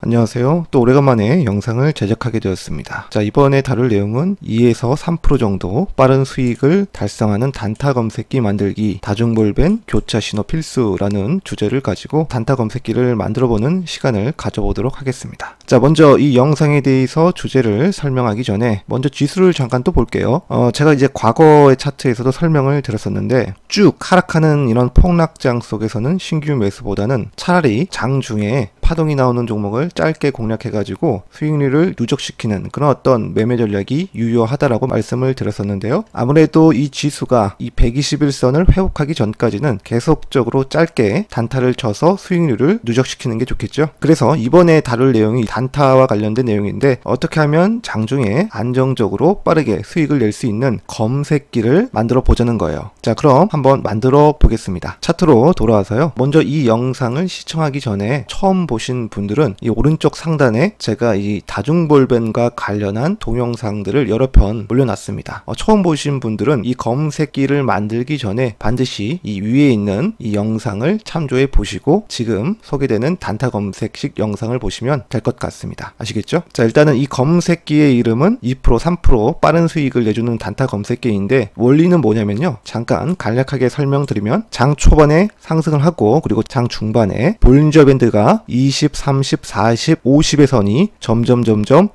안녕하세요. 또 오래간만에 영상을 제작하게 되었습니다. 자, 이번에 다룰 내용은 2에서 3% 정도 빠른 수익을 달성하는 단타 검색기 만들기, 다중볼벤 교차 신호 필수라는 주제를 가지고 단타 검색기를 만들어보는 시간을 가져보도록 하겠습니다. 자, 먼저 이 영상에 대해서 주제를 설명하기 전에 먼저 지수를 잠깐 또 볼게요. 제가 이제 과거의 차트에서도 설명을 드렸었는데 쭉 하락하는 이런 폭락장 속에서는 신규 매수보다는 차라리 장중에 파동이 나오는 종목을 짧게 공략해가지고 수익률을 누적시키는 그런 어떤 매매 전략이 유효하다라고 말씀을 드렸었는데요. 아무래도 이 지수가 이 121선을 회복하기 전까지는 계속적으로 짧게 단타를 쳐서 수익률을 누적시키는 게 좋겠죠. 그래서 이번에 다룰 내용이 단타와 관련된 내용인데 어떻게 하면 장중에 안정적으로 빠르게 수익을 낼 수 있는 검색기를 만들어 보자는 거예요. 자, 그럼 한번 만들어 보겠습니다. 차트로 돌아와서요. 먼저 이 영상을 시청하기 전에 처음 보신 분들은 이 오른쪽 상단에 제가 이 다중볼벤과 관련한 동영상들을 여러 편 올려놨습니다. 처음 보신 분들은 이 검색기를 만들기 전에 반드시 이 위에 있는 이 영상을 참조해 보시고 지금 소개되는 단타 검색식 영상을 보시면 될 것 같습니다. 아시겠죠? 자, 일단은 이 검색기의 이름은 2%, 3% 빠른 수익을 내주는 단타 검색기인데 원리는 뭐냐면요. 잠깐 간략하게 설명드리면 장 초반에 상승을 하고 그리고 장 중반에 볼린저 밴드가 20, 30, 40, 50의 선이 점점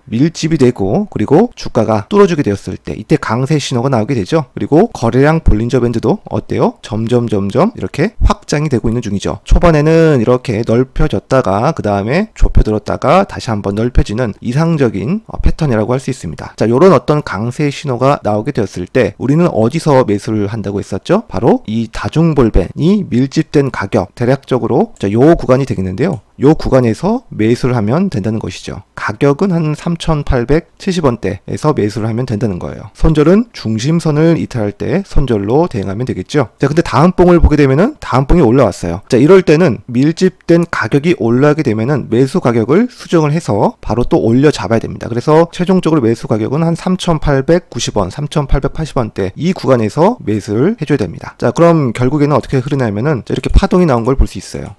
밀집이 되고 그리고 주가가 뚫어주게 되었을 때 이때 강세 신호가 나오게 되죠. 그리고 거래량 볼린저 밴드도 어때요? 점점 이렇게 확장이 되고 있는 중이죠. 초반에는 이렇게 넓혀졌다가 그 다음에 좁혀들었다가 다시 한번 넓혀지는 이상적인 패턴이라고 할 수 있습니다. 자, 요런 어떤 강세 신호가 나오게 되었을 때 우리는 어디서 매수를 한다고 했었죠? 바로 이 다중볼벤이 밀집된 가격, 대략적으로 요 구간이 되겠는데요. 요 구간에서 매수를 하면 된다는 것이죠. 가격은 한 3,870원대에서 매수를 하면 된다는 거예요. 손절은 중심선을 이탈할 때 손절로 대응하면 되겠죠. 자, 근데 다음 봉을 보게 되면은 다음 봉이 올라왔어요. 자, 이럴 때는 밀집된 가격이 올라가게 되면은 매수 가격을 수정을 해서 바로 또 올려 잡아야 됩니다. 그래서 최종적으로 매수 가격은 한 3,890원, 3,880원대 이 구간에서 매수를 해줘야 됩니다. 자, 그럼 결국에는 어떻게 흐르냐면은 이렇게 파동이 나온 걸 볼 수 있어요.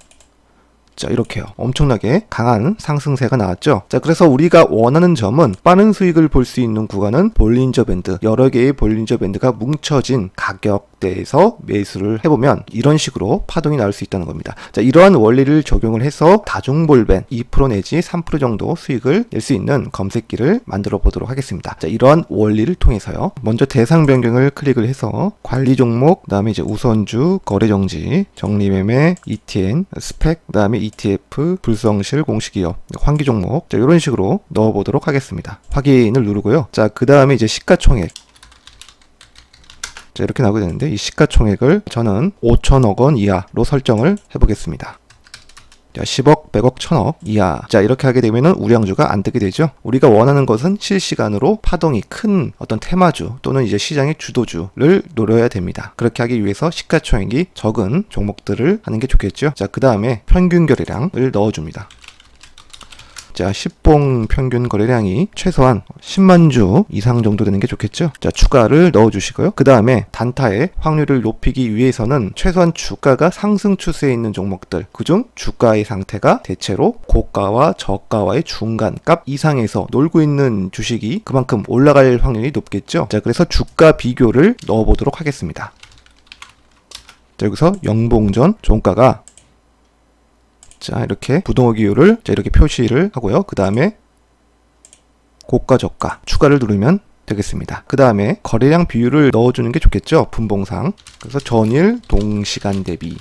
자, 이렇게요. 엄청나게 강한 상승세가 나왔죠. 자, 그래서 우리가 원하는 점은 빠른 수익을 볼 수 있는 구간은 볼린저 밴드, 여러 개의 볼린저 밴드가 뭉쳐진 가격대에서 매수를 해보면 이런 식으로 파동이 나올 수 있다는 겁니다. 자, 이러한 원리를 적용을 해서 다중볼벤 2% 내지 3% 정도 수익을 낼 수 있는 검색기를 만들어 보도록 하겠습니다. 자, 이러한 원리를 통해서요. 먼저 대상 변경을 클릭을 해서 관리 종목, 그 다음에 이제 우선주, 거래정지, 정리매매, ETN, 스펙, 그 다음에 ETF, 불성실, 공시기업, 환기 종목, 자, 이런 식으로 넣어보도록 하겠습니다. 확인을 누르고요. 자, 그 다음에 이제 시가총액. 자, 이렇게 나오게 되는데 이 시가총액을 저는 5천억 원 이하로 설정을 해보겠습니다. 자, 10억, 100억, 1000억 이하. 자, 이렇게 하게 되면은 우량주가 안 뜨게 되죠. 우리가 원하는 것은 실시간으로 파동이 큰 어떤 테마주 또는 이제 시장의 주도주를 노려야 됩니다. 그렇게 하기 위해서 시가총액이 적은 종목들을 하는 게 좋겠죠. 자, 그 다음에 평균 거래량을 넣어줍니다. 자, 10봉 평균 거래량이 최소한 10만 주 이상 정도 되는 게 좋겠죠. 자, 추가를 넣어주시고요. 그 다음에 단타의 확률을 높이기 위해서는 최소한 주가가 상승 추세에 있는 종목들, 그중 주가의 상태가 대체로 고가와 저가와의 중간값 이상에서 놀고 있는 주식이 그만큼 올라갈 확률이 높겠죠. 자, 그래서 주가 비교를 넣어보도록 하겠습니다. 자, 여기서 영봉전 종가가 자, 이렇게 부동호 기호를 자, 이렇게 표시를 하고요. 그 다음에 고가 저가 추가를 누르면 되겠습니다. 그 다음에 거래량 비율을 넣어주는 게 좋겠죠. 분봉상. 그래서 전일 동시간 대비.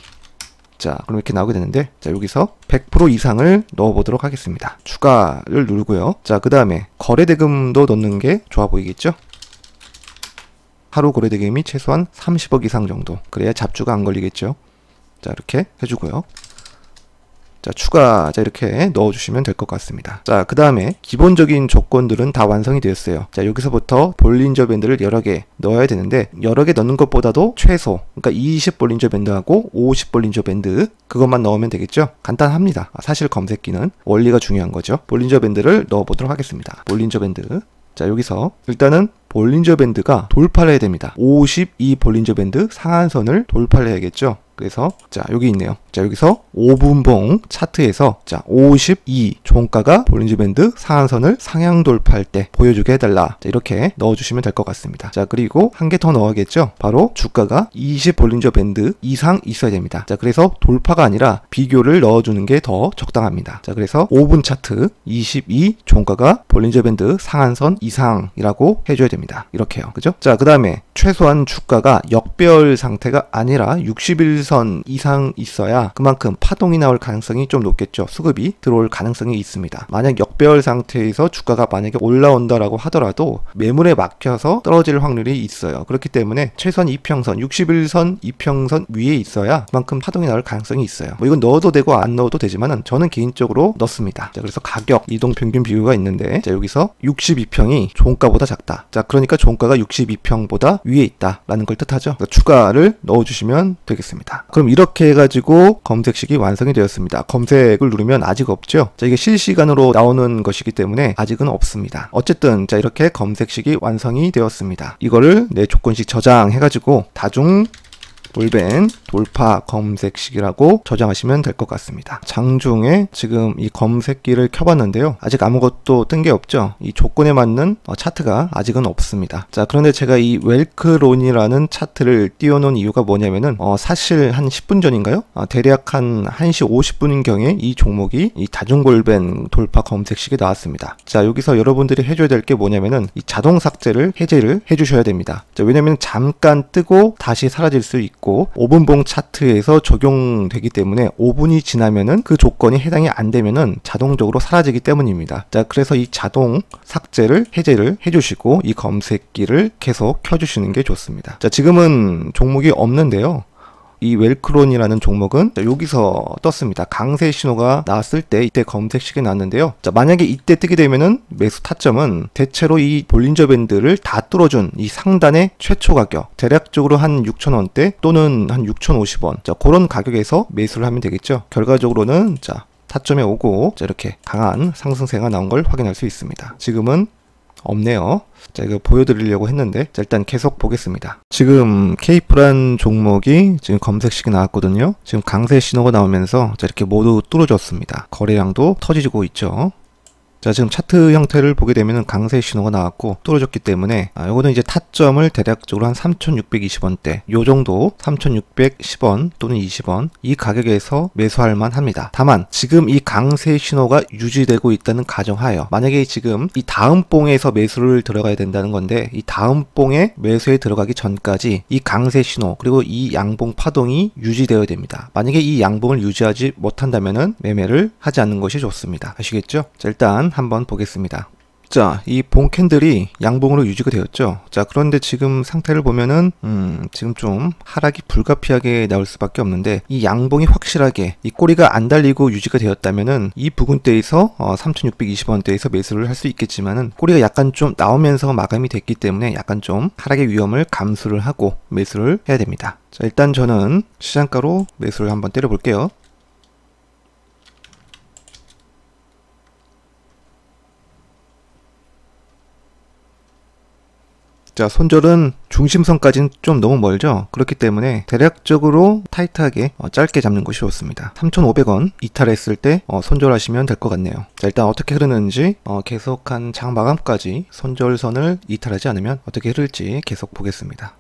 자, 그럼 이렇게 나오게 되는데 자, 여기서 100% 이상을 넣어보도록 하겠습니다. 추가를 누르고요. 자, 그 다음에 거래대금도 넣는 게 좋아 보이겠죠. 하루 거래대금이 최소한 30억 이상 정도. 그래야 잡주가 안 걸리겠죠. 자, 이렇게 해주고요. 자, 추가 자, 이렇게 넣어주시면 될 것 같습니다. 자, 그 다음에 기본적인 조건들은 다 완성이 되었어요. 자, 여기서부터 볼린저 밴드를 여러 개 넣어야 되는데 여러 개 넣는 것보다도 최소, 그러니까 20 볼린저 밴드하고 50 볼린저 밴드 그것만 넣으면 되겠죠. 간단합니다. 사실 검색기는 원리가 중요한 거죠. 볼린저 밴드를 넣어보도록 하겠습니다. 볼린저 밴드. 자, 여기서 일단은 볼린저 밴드가 돌파를 해야 됩니다. 52 볼린저 밴드 상한선을 돌파를 해야겠죠. 그래서 자 여기 있네요. 자 여기서 5분봉 차트에서 자 52 종가가 볼린저 밴드 상한선을 상향 돌파할 때 보여주게 해달라. 자 이렇게 넣어주시면 될 것 같습니다. 자 그리고 한 개 더 넣어야겠죠. 바로 주가가 20 볼린저 밴드 이상 있어야 됩니다. 자 그래서 돌파가 아니라 비교를 넣어주는 게 더 적당합니다. 자 그래서 5분 차트 22 종가가 볼린저 밴드 상한선 이상이라고 해줘야 됩니다. 이렇게요. 그죠? 자 그 다음에 최소한 주가가 역배열 상태가 아니라 61선 이상 있어야 그만큼 파동이 나올 가능성이 좀 높겠죠. 수급이 들어올 가능성이 있습니다. 만약 역배열 상태에서 주가가 만약에 올라온다라고 하더라도 매물에 막혀서 떨어질 확률이 있어요. 그렇기 때문에 최소한 이평선 61선 이평선 위에 있어야 그만큼 파동이 나올 가능성이 있어요. 뭐 이건 넣어도 되고 안 넣어도 되지만은 저는 개인적으로 넣습니다. 자 그래서 가격 이동 평균 비율가 있는데 자 여기서 62평이 종가보다 작다. 자 그러니까 종가가 62평보다 위에 있다라는 걸 뜻하죠. 추가를 넣어주시면 되겠습니다. 그럼 이렇게 해가지고 검색식이 완성이 되었습니다. 검색을 누르면 아직 없죠. 자 이게 실시간으로 나오는 것이기 때문에 아직은 없습니다. 어쨌든 자 이렇게 검색식이 완성이 되었습니다. 이거를 내 조건식 저장해가지고 다중 볼벤 돌파 검색식이라고 저장하시면 될 것 같습니다. 장중에 지금 이 검색기를 켜봤는데요. 아직 아무것도 뜬 게 없죠. 이 조건에 맞는 차트가 아직은 없습니다. 자 그런데 제가 이 웰크론이라는 차트를 띄워놓은 이유가 뭐냐면은 사실 한 10분 전인가요? 대략 한 1시 50분인 경에 이 종목이 이 다중볼벤 돌파 검색식에 나왔습니다. 자 여기서 여러분들이 해줘야 될 게 뭐냐면은 이 자동 삭제를 해제를 해주셔야 됩니다. 자 왜냐면 잠깐 뜨고 다시 사라질 수 있고 5분봉 차트에서 적용되기 때문에 5분이 지나면은 그 조건이 해당이 안 되면은 자동적으로 사라지기 때문입니다. 자 그래서 이 자동 삭제를 해제를 해주시고 이 검색기를 계속 켜주시는 게 좋습니다. 자 지금은 종목이 없는데요. 이 웰크론이라는 종목은 여기서 떴습니다. 강세 신호가 나왔을 때 이때 검색식이 나왔는데요. 자, 만약에 이때 뜨게 되면은 매수 타점은 대체로 이 볼린저 밴드를 다 뚫어준 이 상단의 최초 가격 대략적으로 한 6,000원대 또는 한 6,050원 자 그런 가격에서 매수를 하면 되겠죠. 결과적으로는 자 타점에 오고 자 이렇게 강한 상승세가 나온 걸 확인할 수 있습니다. 지금은 없네요. 자 이거 보여드리려고 했는데 자, 일단 계속 보겠습니다. 지금 K프란 종목이 지금 검색식이 나왔거든요. 지금 강세 신호가 나오면서 자 이렇게 모두 뚫어졌습니다. 거래량도 터지고 있죠. 자 지금 차트 형태를 보게 되면은 강세 신호가 나왔고 뚫어졌기 때문에 요거는 이제 타점을 대략적으로 한 3,620원대 요 정도 3,610원 또는 20원 이 가격에서 매수할 만합니다. 다만 지금 이 강세 신호가 유지되고 있다는 가정하여 만약에 지금 이 다음 봉에서 매수를 들어가야 된다는 건데 이 다음 봉에 매수에 들어가기 전까지 이 강세 신호 그리고 이 양봉 파동이 유지되어야 됩니다. 만약에 이 양봉을 유지하지 못한다면은 매매를 하지 않는 것이 좋습니다. 아시겠죠? 자 일단 한번 보겠습니다. 자, 이 봉 캔들이 양봉으로 유지가 되었죠. 자, 그런데 지금 상태를 보면은 지금 좀 하락이 불가피하게 나올 수밖에 없는데 이 양봉이 확실하게 이 꼬리가 안 달리고 유지가 되었다면은 이 부근대에서 3,620원대에서 매수를 할 수 있겠지만은 꼬리가 약간 좀 나오면서 마감이 됐기 때문에 약간 좀 하락의 위험을 감수를 하고 매수를 해야 됩니다. 자, 일단 저는 시장가로 매수를 한번 때려 볼게요. 자, 손절은 중심선까지는 좀 너무 멀죠. 그렇기 때문에 대략적으로 타이트하게 짧게 잡는 것이 좋습니다. 3,500원 이탈했을 때 손절하시면 될 것 같네요. 자, 일단 어떻게 흐르는지 계속한 장 마감까지 손절선을 이탈하지 않으면 어떻게 흐를지 계속 보겠습니다.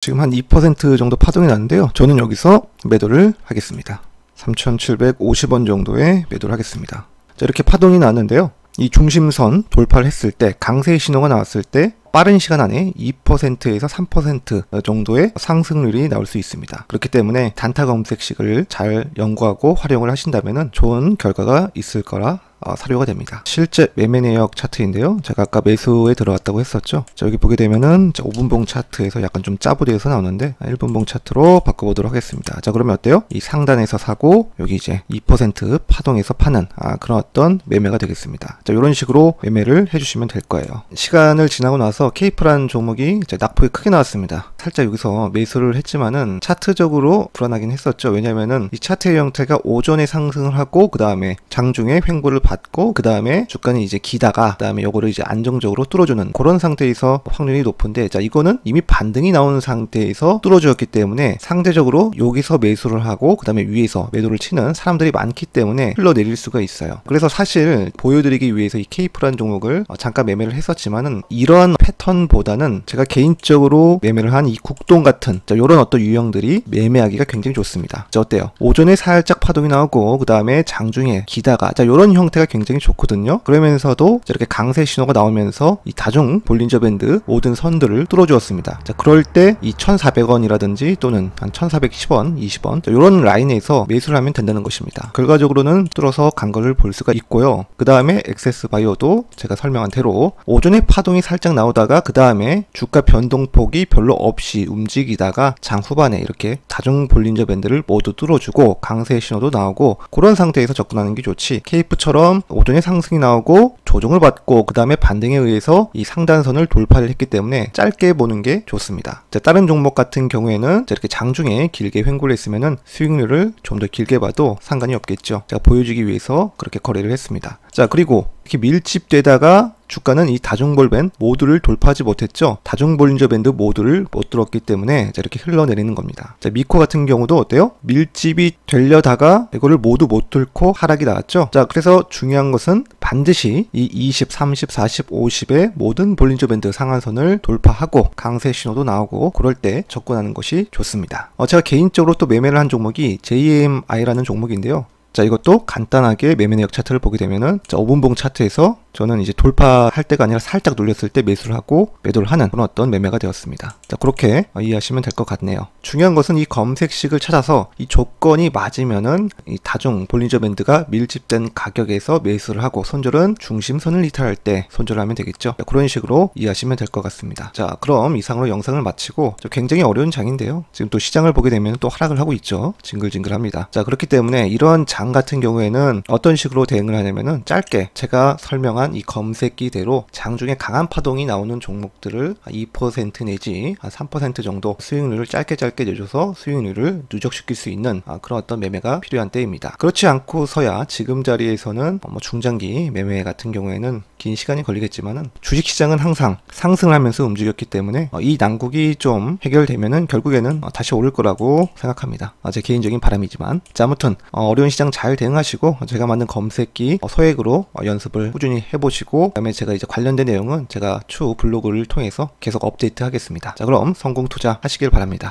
지금 한 2% 정도 파동이 나는데요. 저는 여기서 매도를 하겠습니다. 3,750원 정도에 매도를 하겠습니다. 자, 이렇게 파동이 나는데요. 이 중심선 돌파를 했을 때 강세 신호가 나왔을 때 빠른 시간 안에 2%에서 3% 정도의 상승률이 나올 수 있습니다. 그렇기 때문에 단타 검색식을 잘 연구하고 활용을 하신다면 좋은 결과가 있을 거라 사료가 됩니다. 실제 매매 내역 차트인데요. 제가 아까 매수에 들어왔다고 했었죠. 자, 여기 보게 되면은 5분봉 차트에서 약간 좀 짜부리에서 나오는데 1분봉 차트로 바꿔보도록 하겠습니다. 자, 그러면 어때요? 이 상단에서 사고 여기 이제 2% 파동에서 파는 그런 어떤 매매가 되겠습니다. 자, 이런 식으로 매매를 해주시면 될 거예요. 시간을 지나고 나서 케이프라는 종목이 이제 낙폭이 크게 나왔습니다. 살짝 여기서 매수를 했지만은 차트적으로 불안하긴 했었죠. 왜냐면은 이 차트의 형태가 오전에 상승을 하고 그 다음에 장중에 횡보를 받고 그 다음에 주가는 이제 기다가 그 다음에 요거를 이제 안정적으로 뚫어주는 그런 상태에서 확률이 높은데, 자, 이거는 이미 반등이 나오는 상태에서 뚫어주었기 때문에 상대적으로 여기서 매수를 하고 그 다음에 위에서 매도를 치는 사람들이 많기 때문에 흘러내릴 수가 있어요. 그래서 사실 보여드리기 위해서 이 케이프라는 종목을 잠깐 매매를 했었지만은 이런 패턴보다는 제가 개인적으로 매매를 한 이 국동 같은 이런 어떤 유형들이 매매하기가 굉장히 좋습니다. 자, 어때요? 오전에 살짝 파동이 나오고 그 다음에 장중에 기다가 이런 형태가 굉장히 좋거든요. 그러면서도 이렇게 강세 신호가 나오면서 이 다중 볼린저 밴드 모든 선들을 뚫어주었습니다. 자, 그럴 때 이 1,400원이라든지 또는 한 1,410원, 20원 이런 라인에서 매수를 하면 된다는 것입니다. 결과적으로는 뚫어서 간 거를 볼 수가 있고요. 그 다음에 엑세스 바이오도 제가 설명한 대로 오전에 파동이 살짝 나오다가 그 다음에 주가 변동폭이 별로 없이 움직이다가 장 후반에 이렇게 다중 볼린저 밴드를 모두 뚫어주고 강세 신호도 나오고 그런 상태에서 접근하는 게 좋지, 케이프처럼 오전에 상승이 나오고 조정을 받고 그 다음에 반등에 의해서 이 상단선을 돌파를 했기 때문에 짧게 보는 게 좋습니다. 자, 다른 종목 같은 경우에는 이렇게 장중에 길게 횡보를 했으면은 수익률을 좀 더 길게 봐도 상관이 없겠죠. 제가 보여주기 위해서 그렇게 거래를 했습니다. 자, 그리고 이렇게 밀집되다가 주가는 이 다중볼밴드 모두를 돌파하지 못했죠. 다중볼린저 밴드 모두를 못 뚫었기 때문에 이렇게 흘러내리는 겁니다. 자, 미코 같은 경우도 어때요? 밀집이 되려다가 이거를 모두 못 뚫고 하락이 나왔죠. 자, 그래서 중요한 것은 반드시 이 20, 30, 40, 50의 모든 볼린저 밴드 상한선을 돌파하고 강세 신호도 나오고 그럴 때 접근하는 것이 좋습니다. 제가 개인적으로 또 매매를 한 종목이 JMI라는 종목인데요. 자, 이것도 간단하게 매매 내역 차트를 보게 되면은 5분봉 차트에서 저는 이제 돌파할 때가 아니라 살짝 눌렸을 때 매수를 하고 매도를 하는 그런 어떤 매매가 되었습니다. 자, 그렇게 이해하시면 될 것 같네요. 중요한 것은 이 검색식을 찾아서 이 조건이 맞으면은 이 다중 볼린저 밴드가 밀집된 가격에서 매수를 하고 손절은 중심선을 이탈할 때 손절을 하면 되겠죠. 자, 그런 식으로 이해하시면 될 것 같습니다. 자, 그럼 이상으로 영상을 마치고 굉장히 어려운 장인데요. 지금 또 시장을 보게 되면 또 하락을 하고 있죠. 징글징글합니다. 자, 그렇기 때문에 이런 장 같은 경우에는 어떤 식으로 대응을 하냐면은 짧게 제가 설명한 이 검색기대로 장중에 강한 파동이 나오는 종목들을 2% 내지 3% 정도 수익률을 짧게 내줘서 수익률을 누적시킬 수 있는 그런 어떤 매매가 필요한 때입니다. 그렇지 않고서야 지금 자리에서는 중장기 매매 같은 경우에는 긴 시간이 걸리겠지만은 주식시장은 항상 상승을 하면서 움직였기 때문에 이 난국이 좀 해결되면은 결국에는 다시 오를 거라고 생각합니다. 제 개인적인 바람이지만, 자, 아무튼 어려운 시장 잘 대응하시고 제가 만든 검색기 소액으로 연습을 꾸준히 해보시고 그다음에 제가 이제 관련된 내용은 제가 추후 블로그를 통해서 계속 업데이트 하겠습니다. 자, 그럼 성공 투자 하시길 바랍니다.